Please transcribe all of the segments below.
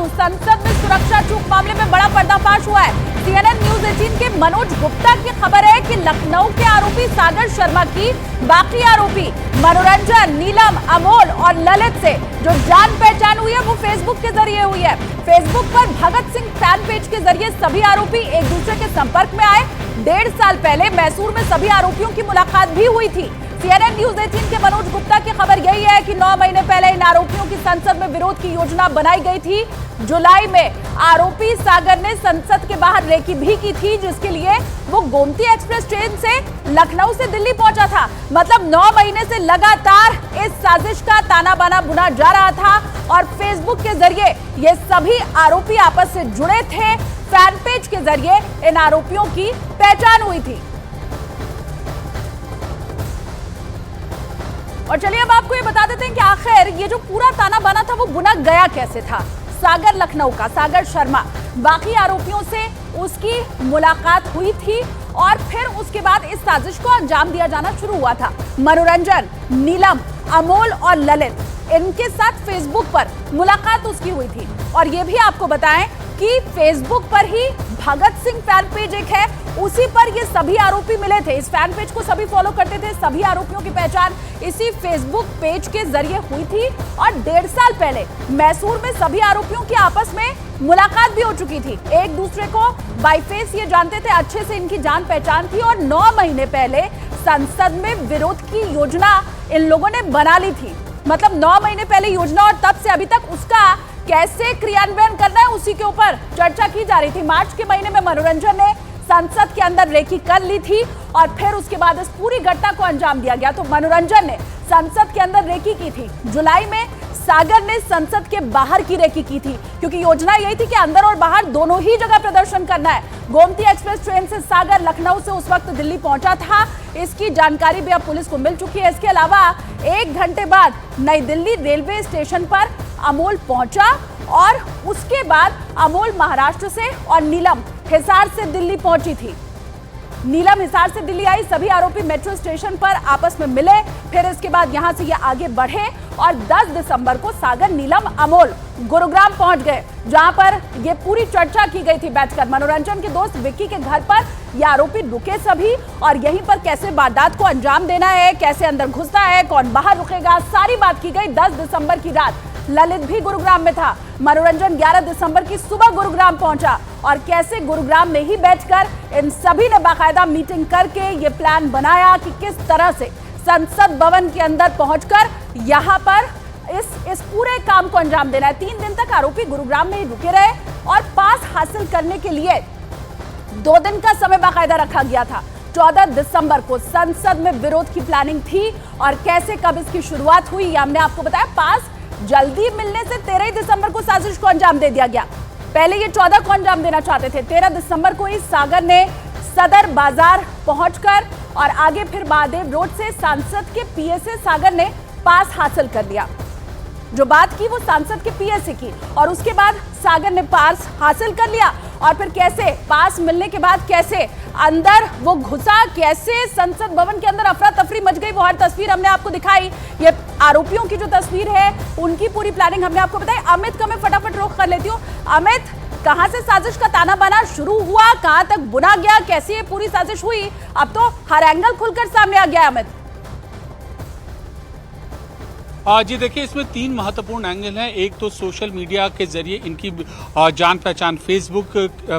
दूं, संसद में सुरक्षा चूक मामले में बड़ा पर्दाफाश हुआ है। CNN न्यूज 18 के मनोज गुप्ता की खबर है कि लखनऊ के आरोपी सागर शर्मा की बाकी आरोपी मनोरंजन, नीलम, अमोल और ललित से जो जान पहचान हुई है वो फेसबुक के जरिए हुई है। फेसबुक पर भगत सिंह फैन पेज के जरिए सभी आरोपी एक दूसरे के संपर्क में आए। 1.5 साल पहले मैसूर में सभी आरोपियों की मुलाकात भी हुई थी। CNN न्यूज 18 के मनोज गुप्ता की खबर यही है कि 9 महीने पहले इन आरोपियों की संसद में विरोध की योजना बनाई गई थी। जुलाई में आरोपी सागर ने संसद के बाहर रेकी भी की थी, जिसके लिए वो गोमती एक्सप्रेस ट्रेन से लखनऊ से दिल्ली पहुंचा था। मतलब 9 महीने से लगातार इस साजिश का ताना बाना बुना जा रहा था और फेसबुक के जरिए ये सभी आरोपी आपस से जुड़े थे। फैन पेज के जरिए इन आरोपियों की पहचान हुई थी। और चलिए अब आपको ये बता देते हैं कि आखिर ये जो पूरा ताना बाना था वो बुना गया कैसे था। सागर लखनऊ का सागर शर्मा, बाकी आरोपियों से उसकी मुलाकात हुई थी और फिर उसके बाद इस साजिश को अंजाम दिया जाना शुरू हुआ था। मनोरंजन, नीलम, अमोल और ललित, इनके साथ फेसबुक पर मुलाकात उसकी हुई थी। और ये भी आपको बताएं कि फेसबुक पर ही भगत सिंह फैन पेज एक है, उसी पर ये सभी आरोपी मिले थे। इस फैन पेज को सभी फॉलो करते थे। सभी आरोपियों की पहचान इसी फेसबुक पेज के जरिए हुई थी और 1.5 साल पहले मैसूर में सभी आरोपियों की आपस में मुलाकात भी हो चुकी थी। एक दूसरे को बाय फेस ये जानते थे, अच्छे से इनकी जान पहचान थी और 9 महीने पहले संसद में विरोध की योजना इन लोगों ने बना ली थी। मतलब 9 महीने पहले योजना और तब से अभी तक उसका कैसे क्रियान्वयन करना है उसी के ऊपर चर्चा की जा रही थी। मार्च के महीने में मनोरंजन ने संसद के अंदर रेकी कर ली थी और फिर उसके बाद इस पूरी घटना को अंजाम दिया गया। तो मनोरंजन ने संसद के अंदर रेकी की थी। जुलाई में सागर ने संसद के बाहर की रेकी की थी, क्योंकि योजना यही थी कि अंदर और बाहर दोनों ही जगह प्रदर्शन करना है। गोमती एक्सप्रेस ट्रेन से सागर लखनऊ से उस वक्त दिल्ली पहुंचा था। इसकी जानकारी भी अब पुलिस को मिल चुकी है। इसके अलावा 1 घंटे बाद नई दिल्ली रेलवे स्टेशन पर अमोल पहुंचा और उसके बाद अमोल महाराष्ट्र से और नीलम हिसार से दिल्ली पहुंची थी। नीलम हिसार से दिल्ली आई। सभी आरोपी मेट्रो स्टेशन पर आपस में मिले। फिर इसके बाद यहां से ये आगे बढ़े और 10 दिसंबर को सागर, नीलम, अमोल गुरुग्राम पहुंच गए, जहां पर ये पूरी चर्चा की गई थी बैठकर। मनोरंजन के दोस्त विक्की के घर पर ये आरोपी रुके सभी और यहीं पर कैसे वारदात को अंजाम देना है, कैसे अंदर घुसना है, कौन बाहर रुकेगा, सारी बात की गई। 10 दिसंबर की रात ललित भी गुरुग्राम में था। मनोरंजन 11 दिसंबर की सुबह गुरुग्राम पहुंचा और कैसे गुरुग्राम में ही बैठकर इन सभी ने बाकायदा मीटिंग करके ये प्लान बनाया कि किस तरह से संसद भवन के अंदर पहुंचकर यहां पर इस पूरे काम को अंजाम देना है। 3 दिन तक आरोपी गुरुग्राम में ही रुके रहे और पास हासिल करने के लिए 2 दिन का समय बाकायदा रखा गया था। 14 दिसंबर को संसद में विरोध की प्लानिंग थी और कैसे कब इसकी शुरुआत हुई हमने आपको बताया। पास जल्दी मिलने से 13 दिसंबर को साजिश को अंजाम दे दिया गया। पहले ये 14 को अंजाम देना चाहते थे। 13 दिसंबर को ही सागर ने सदर बाजार पहुंचकर और आगे फिर महादेव रोड से सांसद के पीए से सागर ने पास हासिल कर लिया। जो बात की वो सांसद के पीए से की और उसके बाद सागर ने पास हासिल कर लिया और फिर कैसे पास मिलने के बाद कैसे अंदर वो घुसा, कैसे संसद भवन के अंदर अफरा तफरी मच गई, वो हर तस्वीर हमने आपको दिखाई। ये आरोपियों की जो तस्वीर है उनकी पूरी प्लानिंग हमने आपको बताई। अमित को मैं फटाफट रोक कर लेती हूँ। अमित, कहां से साजिश का ताना बाना शुरू हुआ, कहां तक बुना गया, कैसे ये पूरी साजिश हुई? अब तो हर एंगल खुलकर सामने आ गया है अमित। जी देखिए, इसमें 3 महत्वपूर्ण एंगल हैं। एक तो सोशल मीडिया के जरिए इनकी जान पहचान, फेसबुक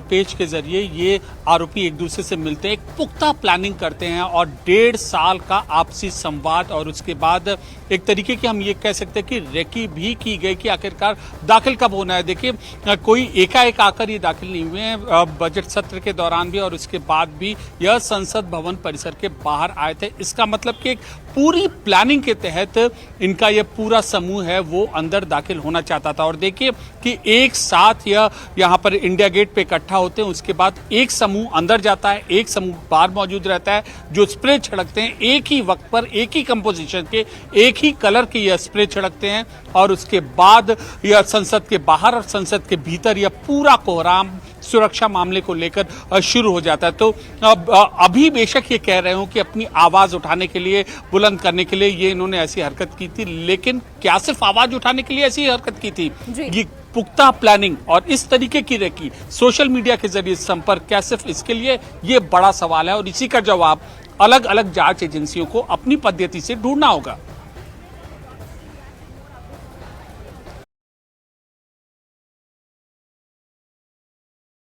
पेज के जरिए ये आरोपी एक दूसरे से मिलते हैं, एक पुख्ता प्लानिंग करते हैं और 1.5 साल का आपसी संवाद और उसके बाद एक तरीके की हम ये कह सकते हैं कि रेकी भी की गई कि आखिरकार दाखिल कब होना है। देखिए, कोई एकाएक आकर ये दाखिल नहीं हुए हैं। बजट सत्र के दौरान भी और उसके बाद भी यह संसद भवन परिसर के बाहर आए थे। इसका मतलब कि एक पूरी प्लानिंग के तहत इनका यह पूरा समूह है वो अंदर दाखिल होना चाहता था। और देखिए कि एक साथ यह यहाँ पर इंडिया गेट पे इकट्ठा होते हैं, उसके बाद एक समूह अंदर जाता है, एक समूह बाहर मौजूद रहता है, जो स्प्रे छिड़कते हैं एक ही वक्त पर, एक ही कंपोजिशन के, एक ही कलर के यह स्प्रे छिड़कते हैं और उसके बाद यह संसद के बाहर और संसद के भीतर यह पूरा कोहराम सुरक्षा मामले को लेकर शुरू हो जाता है। तो अभी बेशक ये कह रहे हो कि अपनी आवाज उठाने के लिए, बुलंद करने के लिए ये इन्होंने ऐसी हरकत की थी, लेकिन क्या सिर्फ आवाज उठाने के लिए ऐसी हरकत की थी? ये पुख्ता प्लानिंग और इस तरीके की रेकी सोशल मीडिया के जरिए संपर्क क्या सिर्फ इसके लिए, ये बड़ा सवाल है और इसी का जवाब अलग अलग जांच एजेंसियों को अपनी पद्धति से ढूंढना होगा।